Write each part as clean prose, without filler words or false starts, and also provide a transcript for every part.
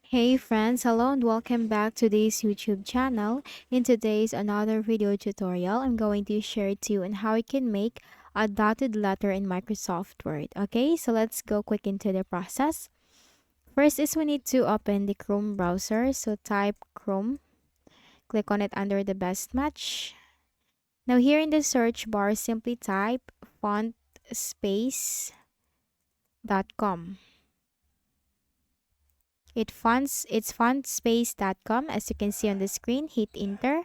Hey friends, hello and welcome back to this YouTube channel. In today's another video tutorial, I'm going to share to you on how you can make a dotted letter in Microsoft Word. Okay, so let's go quick into the process. First is we need to open the Chrome browser. So type Chrome, click on it under the best match. Now here in the search bar, simply type fontspace.com. It's fontspace.com as you can see on the screen. Hit enter.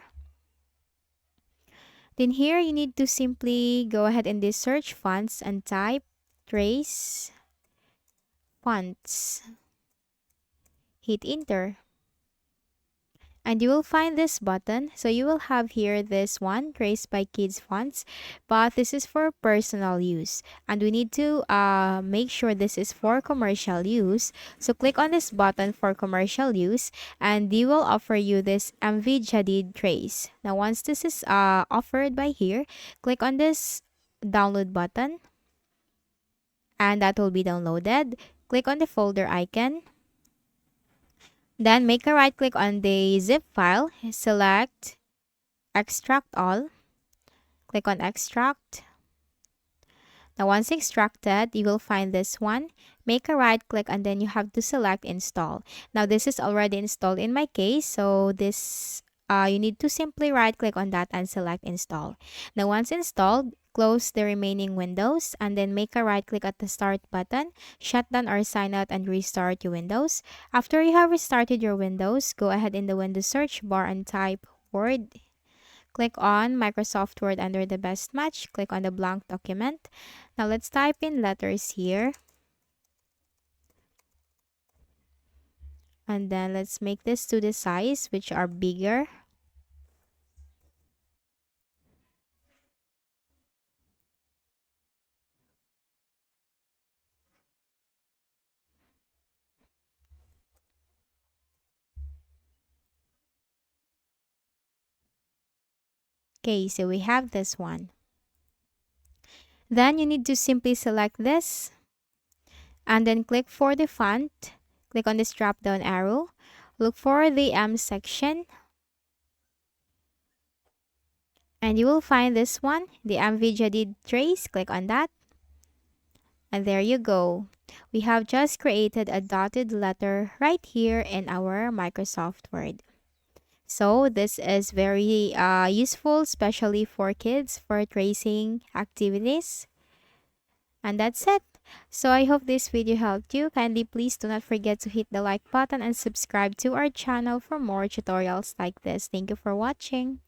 Then here you need to simply go ahead and this search fonts and type trace fonts. Hit enter. And you will find this button. So you will have here this one, Trace by Kids Fonts, but this is for personal use. And we need to make sure this is for commercial use. So click on this button for commercial use and they will offer you this MV Jadid Trace. Now once this is offered by here, click on this download button and that will be downloaded. Click on the folder icon. Then make a right click on the zip file, select extract all, click on extract. Now once extracted, you will find this one. Make a right click and then you have to select install. Now this is already installed in my case, so this you need to simply right click on that and select install. Now once installed, close the remaining windows and then make a right click at the start button, shut down or sign out and restart your Windows. After you have restarted your Windows, go ahead in the Windows search bar and type Word. Click on Microsoft Word under the best match. Click on the blank document. Now let's type in letters here. And then let's make this to the size which are bigger. Okay, so we have this one. Then you need to simply select this and then click for the font. Click on this drop down arrow. Look for the M section. And you will find this one, the MV Jadid Trace. Click on that. And there you go. We have just created a dotted letter right here in our Microsoft Word. So this is very useful, especially for kids for tracing activities. And that's it. So I hope this video helped you. Kindly please do not forget to hit the like button and subscribe to our channel for more tutorials like this. Thank you for watching.